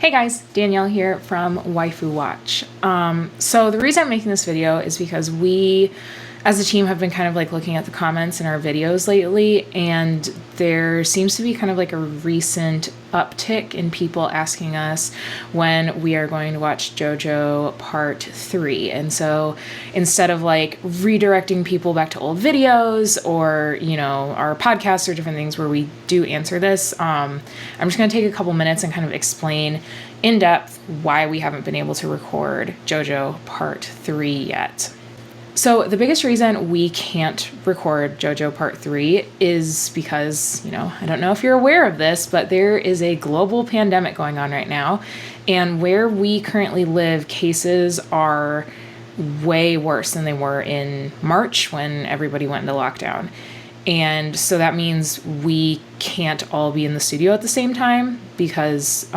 Hey guys, Danielle here from Waifu Watch. So the reason I'm making this video is because we, as a team, have been kind of like looking at the comments in our videos lately, and there seems to be kind of like a recent uptick in people asking us when we are going to watch JoJo Part 3. And so instead of like redirecting people back to old videos or, you know, our podcasts or different things where we do answer this, I'm just going to take a couple minutes and kind of explain in depth why we haven't been able to record JoJo Part 3 yet. So the biggest reason we can't record JoJo Part 3 is because, you know, I don't know if you're aware of this, but there is a global pandemic going on right now. And where we currently live, cases are way worse than they were in March when everybody went into lockdown. And so that means we can't all be in the studio at the same time because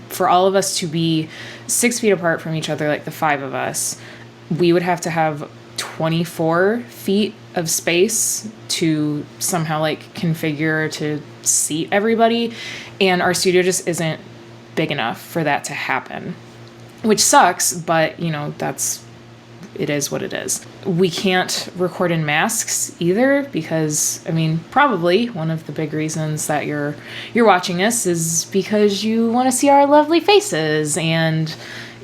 for all of us to be 6 feet apart from each other, like the 5 of us, we would have to have 24 feet of space to somehow like configure to seat everybody. And our studio just isn't big enough for that to happen, which sucks, but you know, it is what it is. We can't record in masks either because, I mean, probably one of the big reasons that you're watching us is because you want to see our lovely faces. And,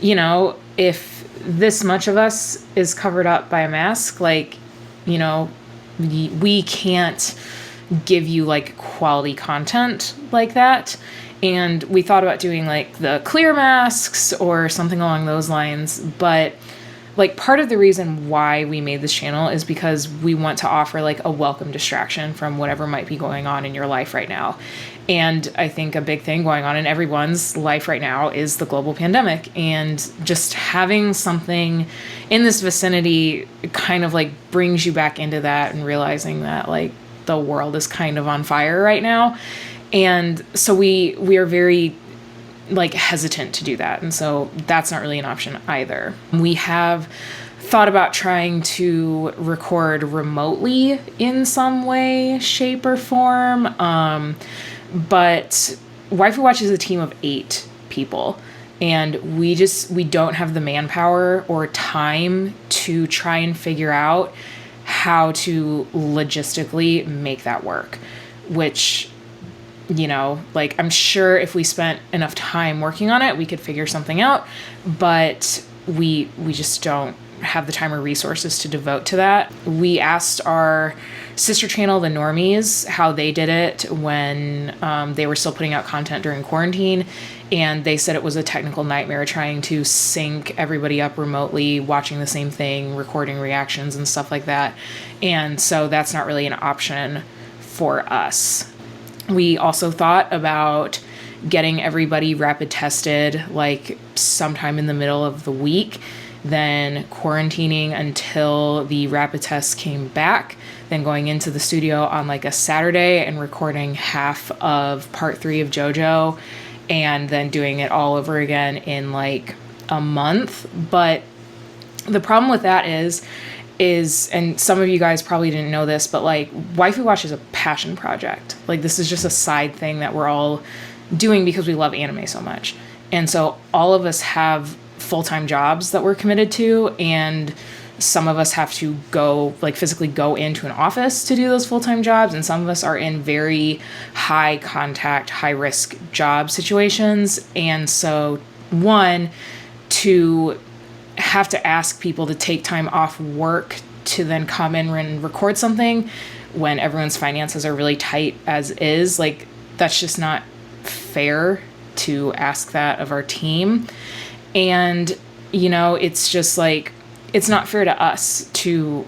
you know, if this much of us is covered up by a mask, like, you know, we can't give you like quality content like that. And we thought about doing like the clear masks or something along those lines, but like part of the reason why we made this channel is because we want to offer like a welcome distraction from whatever might be going on in your life right now. And I think a big thing going on in everyone's life right now is the global pandemic, and just having something in this vicinity kind of like brings you back into that and realizing that like the world is kind of on fire right now. And so we are very like hesitant to do that. And so that's not really an option either. We have thought about trying to record remotely in some way, shape, or form. But Waifu Watch is a team of 8 people, and we don't have the manpower or time to try and figure out how to logistically make that work, which, you know, like I'm sure if we spent enough time working on it, we could figure something out, but we just don't have the time or resources to devote to that. We asked our sister channel, The Normies, how they did it when they were still putting out content during quarantine, and they said it was a technical nightmare trying to sync everybody up remotely, watching the same thing, recording reactions and stuff like that. And so that's not really an option for us. We also thought about getting everybody rapid tested like sometime in the middle of the week, then quarantining until the rapid tests came back, then going into the studio on like a Saturday and recording half of Part 3 of JoJo, and then doing it all over again in like a month. But the problem with that is, and some of you guys probably didn't know this, but like Waifu Watch is a passion project. Like this is just a side thing that we're all doing because we love anime so much. And so all of us have full-time jobs that we're committed to, and some of us have to go like physically go into an office to do those full-time jobs, and some of us are in very high contact, high risk job situations. And so to have to ask people to take time off work to then come in and record something when everyone's finances are really tight as is, like that's just not fair to ask that of our team. And, you know, it's just like, it's not fair to us to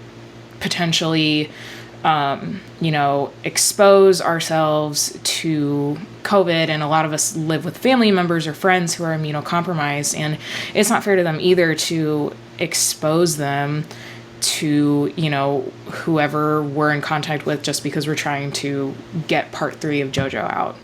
potentially, you know, expose ourselves to COVID. And a lot of us live with family members or friends who are immunocompromised. And it's not fair to them either to expose them to, you know, whoever we're in contact with just because we're trying to get Part 3 of JoJo out.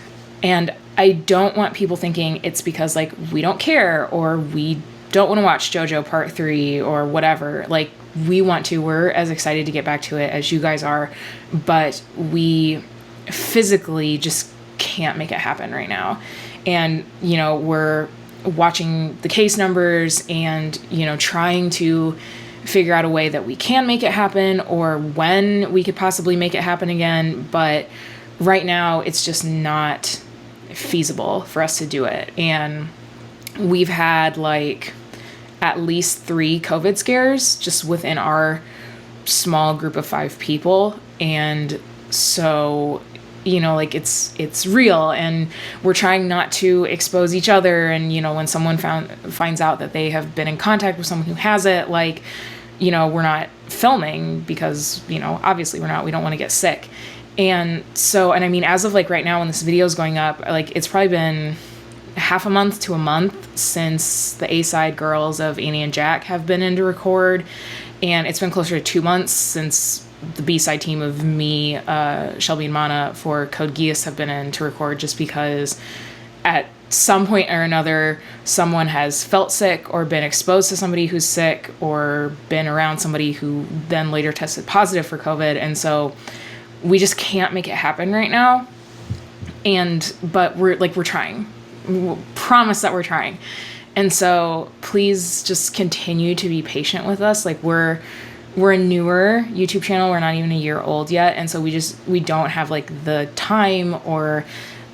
And I don't want people thinking it's because like we don't care or we don't want to watch JoJo Part 3 or whatever. Like we want to, we're as excited to get back to it as you guys are, but we physically just can't make it happen right now. And, you know, we're watching the case numbers and, you know, trying to figure out a way that we can make it happen or when we could possibly make it happen again. But right now it's just not feasible for us to do it. And we've had like at least 3 COVID scares just within our small group of 5 people. And so, you know, like it's real, and we're trying not to expose each other. And, you know, when someone finds out that they have been in contact with someone who has it, like, you know, we're not filming because, you know, obviously we don't want to get sick. And so, and I mean, as of like right now when this video is going up, like it's probably been half a month to a month since the A-side girls of Annie and Jack have been in to record. And it's been closer to 2 months since the B-side team of me, Shelby and Mana for Code Geass have been in to record, just because at some point or another, someone has felt sick or been exposed to somebody who's sick or been around somebody who then later tested positive for COVID. And so we just can't make it happen right now. But we're trying. We'll promise that we're trying. And so please just continue to be patient with us. Like we're a newer YouTube channel. We're not even a year old yet. And so we don't have like the time or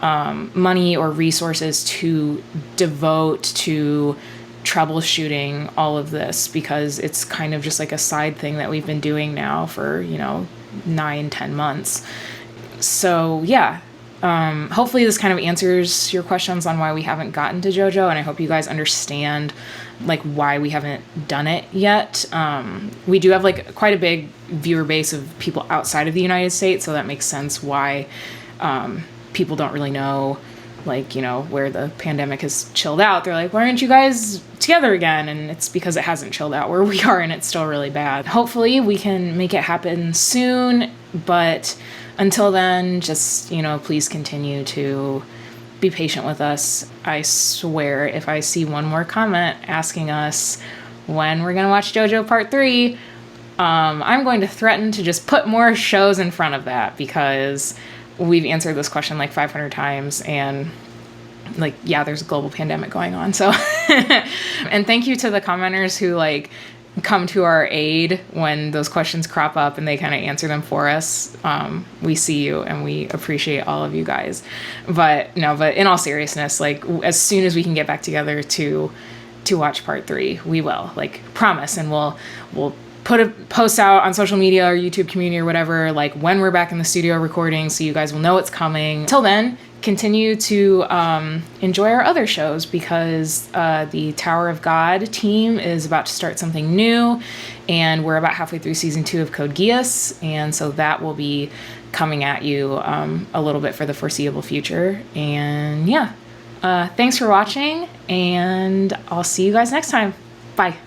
money or resources to devote to troubleshooting all of this, because it's kind of just like a side thing that we've been doing now for, you know, 9-10 months. So yeah, hopefully this kind of answers your questions on why we haven't gotten to JoJo, and I hope you guys understand like why we haven't done it yet. We do have like quite a big viewer base of people outside of the United States, so that makes sense why people don't really know, like, you know, where the pandemic has chilled out. They're like, why aren't you guys together again? And it's because it hasn't chilled out where we are, and it's still really bad. Hopefully we can make it happen soon, but until then, just, you know, please continue to be patient with us. I swear, if I see one more comment asking us when we're gonna watch JoJo Part 3, I'm going to threaten to just put more shows in front of that, because we've answered this question like 500 times, and like, yeah, there's a global pandemic going on. So, and thank you to the commenters who like come to our aid when those questions crop up and they kind of answer them for us. We see you and we appreciate all of you guys. But in all seriousness, like as soon as we can get back together to watch Part 3, we will, like, promise. And we'll put a post out on social media or YouTube community or whatever, like when we're back in the studio recording, so you guys will know it's coming. Till then, continue to enjoy our other shows, because the Tower of God team is about to start something new, and we're about halfway through season 2 of Code Geass, and so that will be coming at you a little bit for the foreseeable future. And yeah, thanks for watching, and I'll see you guys next time. Bye.